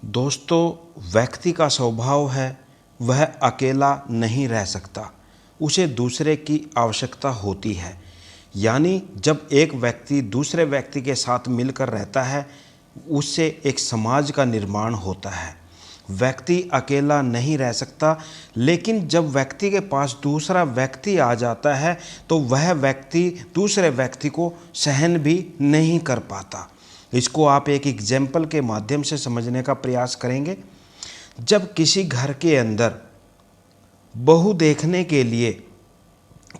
दोस्तों, व्यक्ति का स्वभाव है वह अकेला नहीं रह सकता, उसे दूसरे की आवश्यकता होती है। यानी जब एक व्यक्ति दूसरे व्यक्ति के साथ मिलकर रहता है, उससे एक समाज का निर्माण होता है। व्यक्ति अकेला नहीं रह सकता, लेकिन जब व्यक्ति के पास दूसरा व्यक्ति आ जाता है तो वह व्यक्ति दूसरे व्यक्ति को सहन भी नहीं कर पाता। इसको आप एक एग्जाम्पल के माध्यम से समझने का प्रयास करेंगे। जब किसी घर के अंदर बहू देखने के लिए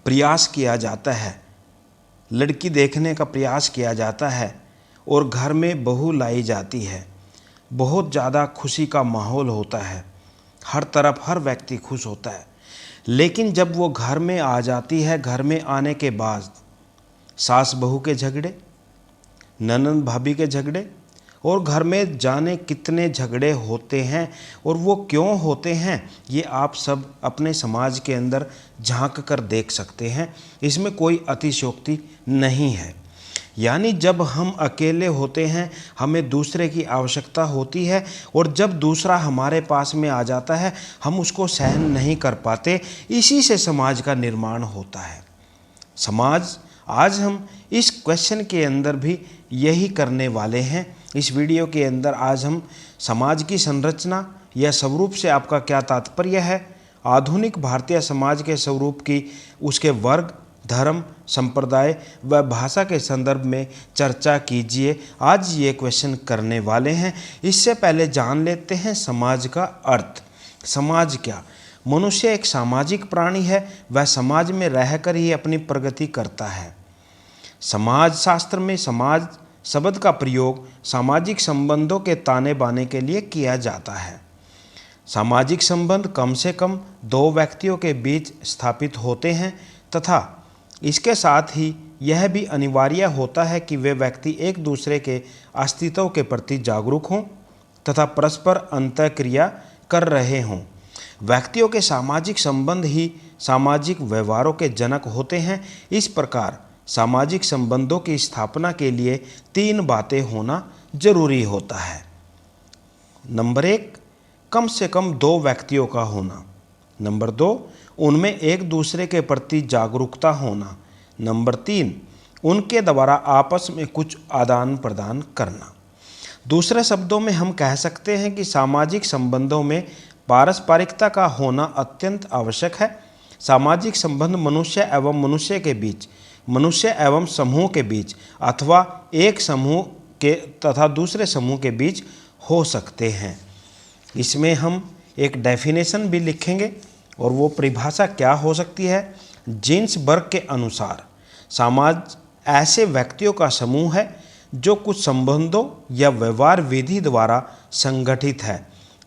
प्रयास किया जाता है, लड़की देखने का प्रयास किया जाता है और घर में बहू लाई जाती है, बहुत ज़्यादा खुशी का माहौल होता है, हर तरफ हर व्यक्ति खुश होता है। लेकिन जब वो घर में आ जाती है, घर में आने के बाद सास बहू के झगड़े, ननंद भाभी के झगड़े और घर में जाने कितने झगड़े होते हैं, और वो क्यों होते हैं ये आप सब अपने समाज के अंदर झांक कर देख सकते हैं। इसमें कोई अतिशयोक्ति नहीं है। यानी जब हम अकेले होते हैं, हमें दूसरे की आवश्यकता होती है, और जब दूसरा हमारे पास में आ जाता है हम उसको सहन नहीं कर पाते। इसी से समाज का निर्माण होता है। समाज, आज हम इस क्वेश्चन के अंदर भी यही करने वाले हैं। इस वीडियो के अंदर आज हम समाज की संरचना या स्वरूप से आपका क्या तात्पर्य है, आधुनिक भारतीय समाज के स्वरूप की उसके वर्ग, धर्म, संप्रदाय व भाषा के संदर्भ में चर्चा कीजिए। आज ये क्वेश्चन करने वाले हैं। इससे पहले जान लेते हैं समाज का अर्थ। समाज क्या? मनुष्य एक सामाजिक प्राणी है, वह समाज में रहकर ही अपनी प्रगति करता है। समाज शास्त्र में समाज शब्द का प्रयोग सामाजिक संबंधों के ताने बाने के लिए किया जाता है। सामाजिक संबंध कम से कम दो व्यक्तियों के बीच स्थापित होते हैं तथा इसके साथ ही यह भी अनिवार्य होता है कि वे व्यक्ति एक दूसरे के अस्तित्व के प्रति जागरूक हों तथा परस्पर अंतःक्रिया कर रहे हों। व्यक्तियों के सामाजिक संबंध ही सामाजिक व्यवहारों के जनक होते हैं। इस प्रकार सामाजिक संबंधों की स्थापना के लिए तीन बातें होना जरूरी होता है। नंबर 1, कम से कम दो व्यक्तियों का होना। नंबर 2, उनमें एक दूसरे के प्रति जागरूकता होना। नंबर 3, उनके द्वारा आपस में कुछ आदान प्रदान करना। दूसरे शब्दों में हम कह सकते हैं कि सामाजिक संबंधों में पारस्परिकता का होना अत्यंत आवश्यक है। सामाजिक संबंध मनुष्य एवं मनुष्य के बीच, मनुष्य एवं समूह के बीच अथवा एक समूह के तथा दूसरे समूह के बीच हो सकते हैं। इसमें हम एक डेफिनेशन भी लिखेंगे और वो परिभाषा क्या हो सकती है। जीन्स वर्ग के अनुसार समाज ऐसे व्यक्तियों का समूह है जो कुछ संबंधों या व्यवहार विधि द्वारा संगठित है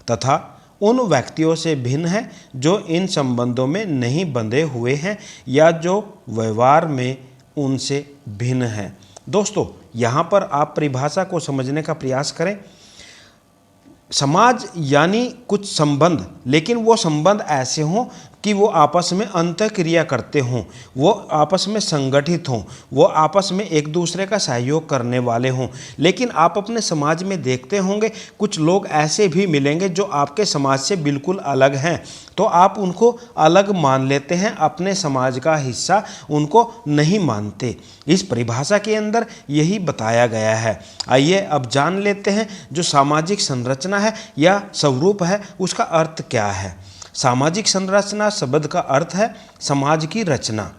तथा उन व्यक्तियों से भिन्न है जो इन संबंधों में नहीं बंधे हुए हैं या जो व्यवहार में उनसे भिन्न है। दोस्तों, यहाँ पर आप परिभाषा को समझने का प्रयास करें। समाज यानी कुछ संबंध, लेकिन वो संबंध ऐसे हों कि वो आपस में अंतःक्रिया करते हों, वो आपस में संगठित हों, वो आपस में एक दूसरे का सहयोग करने वाले हों। लेकिन आप अपने समाज में देखते होंगे कुछ लोग ऐसे भी मिलेंगे जो आपके समाज से बिल्कुल अलग हैं, तो आप उनको अलग मान लेते हैं, अपने समाज का हिस्सा उनको नहीं मानते। इस परिभाषा के अंदर यही बताया गया है। आइए अब जान लेते हैं जो सामाजिक संरचना है या स्वरूप है उसका अर्थ क्या है। सामाजिक संरचना शब्द का अर्थ है समाज की रचना।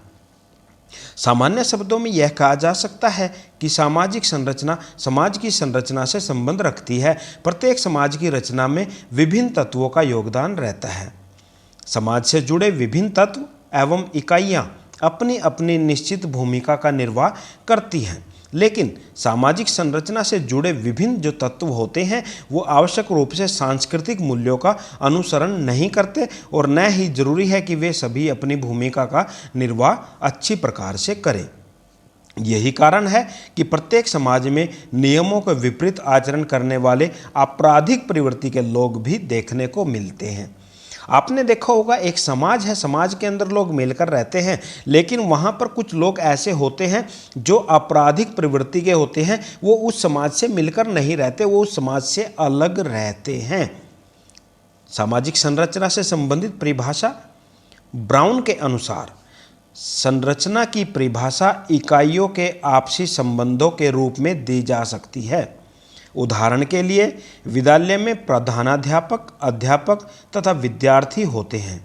सामान्य शब्दों में यह कहा जा सकता है कि सामाजिक संरचना समाज की संरचना से संबंध रखती है। प्रत्येक समाज की रचना में विभिन्न तत्वों का योगदान रहता है। समाज से जुड़े विभिन्न तत्व एवं इकाइयां अपनी अपनी निश्चित भूमिका का निर्वाह करती हैं, लेकिन सामाजिक संरचना से जुड़े विभिन्न जो तत्व होते हैं वो आवश्यक रूप से सांस्कृतिक मूल्यों का अनुसरण नहीं करते और न ही जरूरी है कि वे सभी अपनी भूमिका का निर्वाह अच्छी प्रकार से करें। यही कारण है कि प्रत्येक समाज में नियमों के विपरीत आचरण करने वाले आपराधिक प्रवृत्ति के लोग भी देखने को मिलते हैं। आपने देखा होगा एक समाज है, समाज के अंदर लोग मिलकर रहते हैं, लेकिन वहाँ पर कुछ लोग ऐसे होते हैं जो आपराधिक प्रवृत्ति के होते हैं, वो उस समाज से मिलकर नहीं रहते, वो उस समाज से अलग रहते हैं। सामाजिक संरचना से संबंधित परिभाषा ब्राउन के अनुसार संरचना की परिभाषा इकाइयों के आपसी संबंधों के रूप में दी जा सकती है। उदाहरण के लिए विद्यालय में प्रधानाध्यापक, अध्यापक तथा विद्यार्थी होते हैं।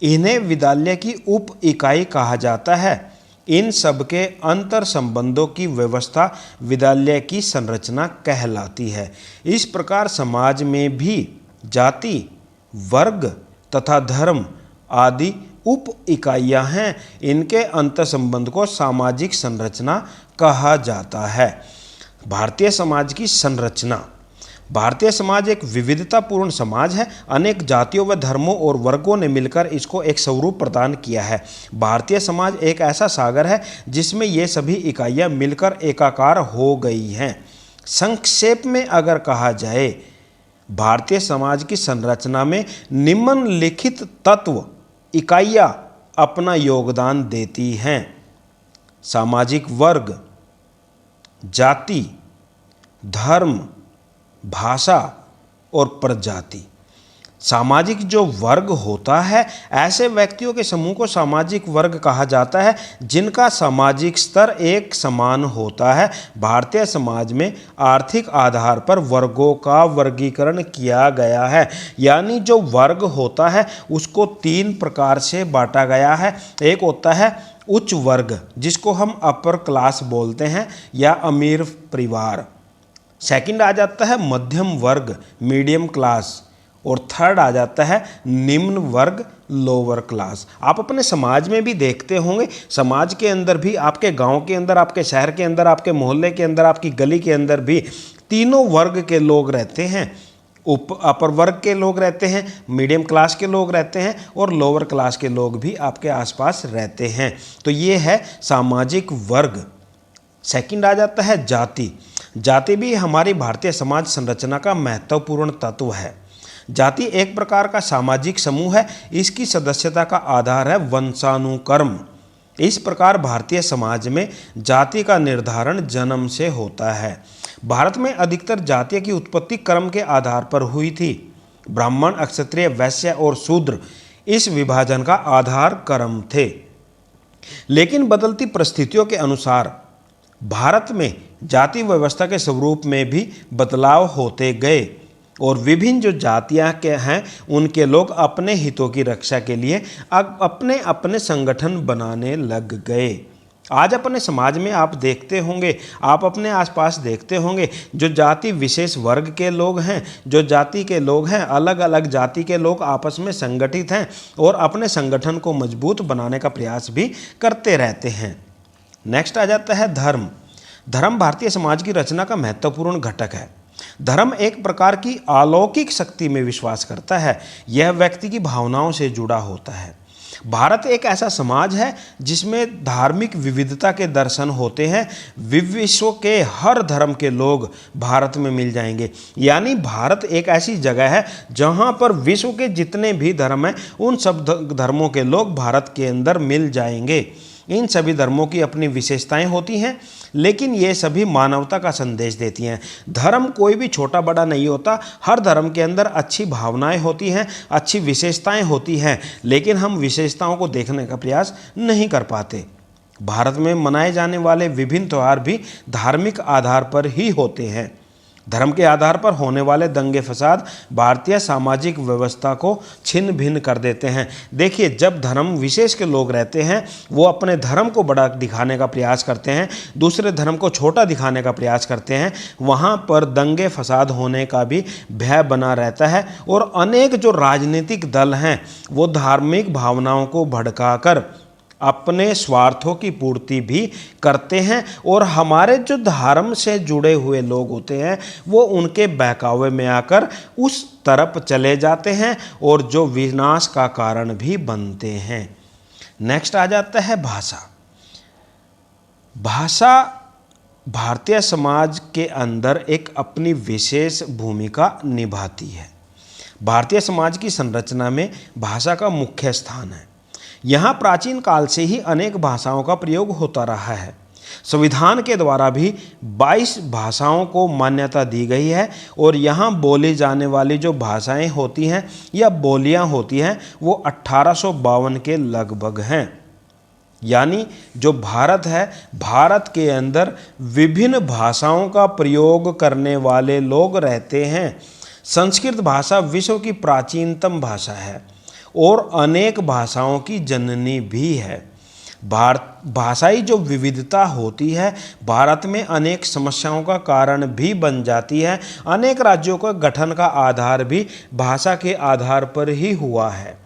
इन्हें विद्यालय की उप इकाई कहा जाता है। इन सब के अंतर संबंधों की व्यवस्था विद्यालय की संरचना कहलाती है। इस प्रकार समाज में भी जाति, वर्ग तथा धर्म आदि उप इकाइयां हैं। इनके अंतर संबंध को सामाजिक संरचना कहा जाता है। भारतीय समाज की संरचना। भारतीय समाज एक विविधतापूर्ण समाज है। अनेक जातियों व धर्मों और वर्गों ने मिलकर इसको एक स्वरूप प्रदान किया है। भारतीय समाज एक ऐसा सागर है जिसमें ये सभी इकाइयां मिलकर एकाकार हो गई हैं। संक्षेप में अगर कहा जाए, भारतीय समाज की संरचना में निम्नलिखित तत्व इकाइयां अपना योगदान देती हैं। सामाजिक वर्ग, जाति, धर्म, भाषा और प्रजाति। सामाजिक जो वर्ग होता है, ऐसे व्यक्तियों के समूह को सामाजिक वर्ग कहा जाता है जिनका सामाजिक स्तर एक समान होता है। भारतीय समाज में आर्थिक आधार पर वर्गों का वर्गीकरण किया गया है। यानी जो वर्ग होता है उसको 3 प्रकार से बांटा गया है। एक होता है उच्च वर्ग, जिसको हम अपर क्लास बोलते हैं या अमीर परिवार। सेकंड आ जाता है मध्यम वर्ग, मीडियम क्लास। और थर्ड आ जाता है निम्न वर्ग, लोअर क्लास। आप अपने समाज में भी देखते होंगे, समाज के अंदर भी, आपके गांव के अंदर, आपके शहर के अंदर, आपके मोहल्ले के अंदर, आपकी गली के अंदर भी तीनों वर्ग के लोग रहते हैं। अपर वर्ग के लोग रहते हैं, मीडियम क्लास के लोग रहते हैं और लोअर क्लास के लोग भी आपके आसपास रहते हैं। तो ये है सामाजिक वर्ग। सेकंड आ जाता है जाति। जाति भी हमारी भारतीय समाज संरचना का महत्वपूर्ण तत्व है। जाति एक प्रकार का सामाजिक समूह है। इसकी सदस्यता का आधार है वंशानुक्रम। इस प्रकार भारतीय समाज में जाति का निर्धारण जन्म से होता है। भारत में अधिकतर जातियों की उत्पत्ति क्रम के आधार पर हुई थी। ब्राह्मण, क्षत्रिय, वैश्य और शूद्र इस विभाजन का आधार क्रम थे। लेकिन बदलती परिस्थितियों के अनुसार भारत में जाति व्यवस्था के स्वरूप में भी बदलाव होते गए और विभिन्न जो जातियां के हैं उनके लोग अपने हितों की रक्षा के लिए अब अपने अपने संगठन बनाने लग गए। आज अपने समाज में आप देखते होंगे, आप अपने आसपास देखते होंगे, जो जाति विशेष वर्ग के लोग हैं, जो जाति के लोग हैं, अलग अलग जाति के लोग आपस में संगठित हैं और अपने संगठन को मजबूत बनाने का प्रयास भी करते रहते हैं। नेक्स्ट आ जाता है धर्म। धर्म भारतीय समाज की रचना का महत्वपूर्ण घटक है। धर्म एक प्रकार की अलौकिक शक्ति में विश्वास करता है। यह व्यक्ति की भावनाओं से जुड़ा होता है। भारत एक ऐसा समाज है जिसमें धार्मिक विविधता के दर्शन होते हैं। विश्व के हर धर्म के लोग भारत में मिल जाएंगे। यानी भारत एक ऐसी जगह है जहां पर विश्व के जितने भी धर्म हैं उन सब धर्मों के लोग भारत के अंदर मिल जाएंगे। इन सभी धर्मों की अपनी विशेषताएं होती हैं, लेकिन ये सभी मानवता का संदेश देती हैं। धर्म कोई भी छोटा बड़ा नहीं होता। हर धर्म के अंदर अच्छी भावनाएं होती हैं, अच्छी विशेषताएं होती हैं, लेकिन हम विशेषताओं को देखने का प्रयास नहीं कर पाते। भारत में मनाए जाने वाले विभिन्न त्यौहार भी धार्मिक आधार पर ही होते हैं। धर्म के आधार पर होने वाले दंगे फसाद भारतीय सामाजिक व्यवस्था को छिन्न भिन्न कर देते हैं। देखिए, जब धर्म विशेष के लोग रहते हैं वो अपने धर्म को बड़ा दिखाने का प्रयास करते हैं, दूसरे धर्म को छोटा दिखाने का प्रयास करते हैं, वहाँ पर दंगे फसाद होने का भी भय बना रहता है। और अनेक जो राजनीतिक दल हैं वो धार्मिक भावनाओं को भड़काकर अपने स्वार्थों की पूर्ति भी करते हैं और हमारे जो धर्म से जुड़े हुए लोग होते हैं वो उनके बहकावे में आकर उस तरफ चले जाते हैं और जो विनाश का कारण भी बनते हैं। नेक्स्ट आ जाता है भाषा। भाषा भारतीय समाज के अंदर एक अपनी विशेष भूमिका निभाती है। भारतीय समाज की संरचना में भाषा का मुख्य स्थान है। यहाँ प्राचीन काल से ही अनेक भाषाओं का प्रयोग होता रहा है। संविधान के द्वारा भी 22 भाषाओं को मान्यता दी गई है और यहाँ बोली जाने वाली जो भाषाएं होती हैं या बोलियां होती हैं वो 1852 के लगभग हैं। यानी जो भारत है, भारत के अंदर विभिन्न भाषाओं का प्रयोग करने वाले लोग रहते हैं। संस्कृत भाषा विश्व की प्राचीनतम भाषा है और अनेक भाषाओं की जननी भी है। भाषाई जो विविधता होती है भारत में अनेक समस्याओं का कारण भी बन जाती है। अनेक राज्यों का गठन का आधार भी भाषा के आधार पर ही हुआ है।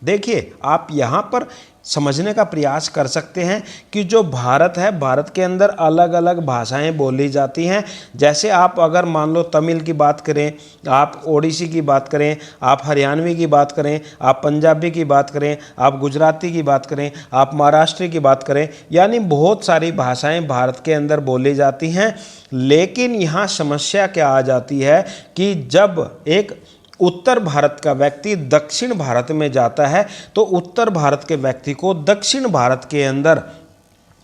देखिए, आप यहाँ पर समझने का प्रयास कर सकते हैं कि जो भारत है, भारत के अंदर अलग अलग भाषाएं बोली जाती हैं। जैसे आप अगर मान लो तमिल की बात करें, आप ओडिसी की बात करें, आप हरियाणवी की बात करें, आप पंजाबी की बात करें, आप गुजराती की बात करें, आप महाराष्ट्री की बात करें, यानी बहुत सारी भाषाएं भारत के अंदर बोली जाती हैं। लेकिन यहाँ समस्या क्या आ जाती है कि जब एक उत्तर भारत का व्यक्ति दक्षिण भारत में जाता है तो उत्तर भारत के व्यक्ति को दक्षिण भारत के अंदर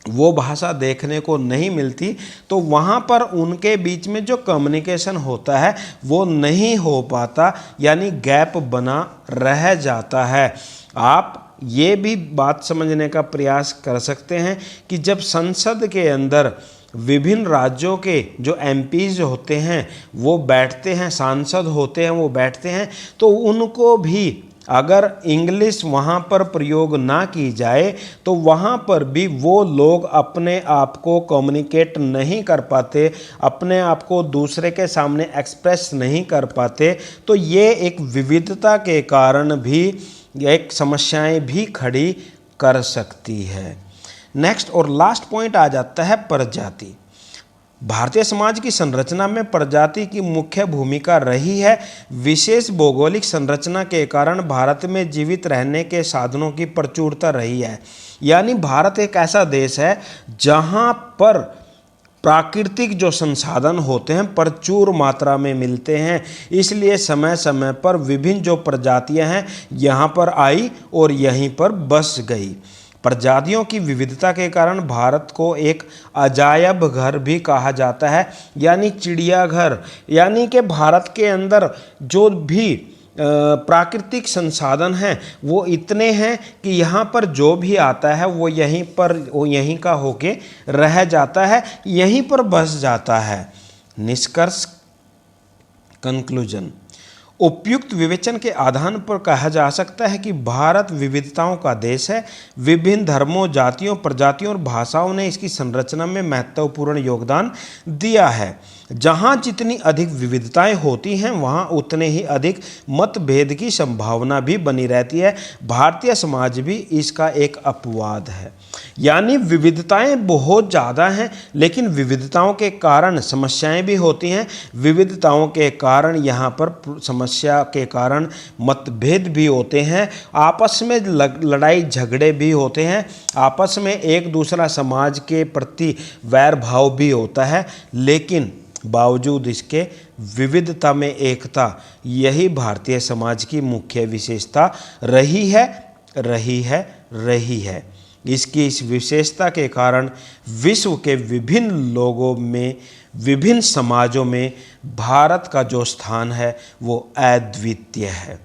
वो भाषा देखने को नहीं मिलती, तो वहाँ पर उनके बीच में जो कम्युनिकेशन होता है वो नहीं हो पाता, यानी गैप बना रह जाता है। आप ये भी बात समझने का प्रयास कर सकते हैं कि जब संसद के अंदर विभिन्न राज्यों के जो एमपीज होते हैं वो बैठते हैं, सांसद होते हैं वो बैठते हैं, तो उनको भी अगर इंग्लिश वहाँ पर प्रयोग ना की जाए तो वहाँ पर भी वो लोग अपने आप को कम्युनिकेट नहीं कर पाते, अपने आप को दूसरे के सामने एक्सप्रेस नहीं कर पाते। तो ये एक विविधता के कारण भी एक समस्याएं भी खड़ी कर सकती है। नेक्स्ट और लास्ट पॉइंट आ जाता है प्रजाति। भारतीय समाज की संरचना में प्रजाति की मुख्य भूमिका रही है। विशेष भौगोलिक संरचना के कारण भारत में जीवित रहने के साधनों की प्रचुरता रही है। यानी भारत एक ऐसा देश है जहाँ पर प्राकृतिक जो संसाधन होते हैं प्रचुर मात्रा में मिलते हैं, इसलिए समय समय पर विभिन्न जो प्रजातियां हैं यहाँ पर आई और यहीं पर बस गई। प्रजातियों की विविधता के कारण भारत को एक अजायब घर भी कहा जाता है, यानी चिड़ियाघर। यानी कि भारत के अंदर जो भी प्राकृतिक संसाधन हैं वो इतने हैं कि यहाँ पर जो भी आता है वो यहीं का होके रह जाता है, यहीं पर बस जाता है। निष्कर्ष, कंक्लूजन, उपयुक्त विवेचन के आधार पर कहा जा सकता है कि भारत विविधताओं का देश है। विभिन्न धर्मों, जातियों, प्रजातियों और भाषाओं ने इसकी संरचना में महत्वपूर्ण योगदान दिया है। जहाँ जितनी अधिक विविधताएं होती हैं वहाँ उतने ही अधिक मतभेद की संभावना भी बनी रहती है। भारतीय समाज भी इसका एक अपवाद है। यानी विविधताएं बहुत ज़्यादा हैं, लेकिन विविधताओं के कारण समस्याएं भी होती हैं। विविधताओं के कारण यहाँ पर समस्या के कारण मतभेद भी होते हैं, आपस में लड़ाई झगड़े भी होते हैं, आपस में एक दूसरा समाज के प्रति वैर भाव भी होता है। लेकिन बावजूद इसके विविधता में एकता, यही भारतीय समाज की मुख्य विशेषता रही है। इसकी इस विशेषता के कारण विश्व के विभिन्न लोगों में, विभिन्न समाजों में भारत का जो स्थान है वो अद्वितीय है।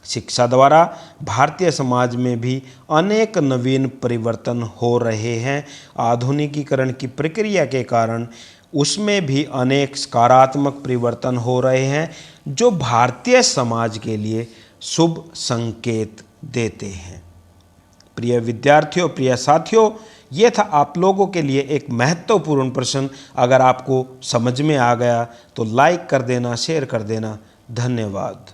शिक्षा द्वारा भारतीय समाज में भी अनेक नवीन परिवर्तन हो रहे हैं। आधुनिकीकरण की प्रक्रिया के कारण उसमें भी अनेक सकारात्मक परिवर्तन हो रहे हैं जो भारतीय समाज के लिए शुभ संकेत देते हैं। प्रिय विद्यार्थियों, प्रिय साथियों, ये था आप लोगों के लिए एक महत्वपूर्ण प्रश्न। अगर आपको समझ में आ गया तो लाइक कर देना, शेयर कर देना। धन्यवाद।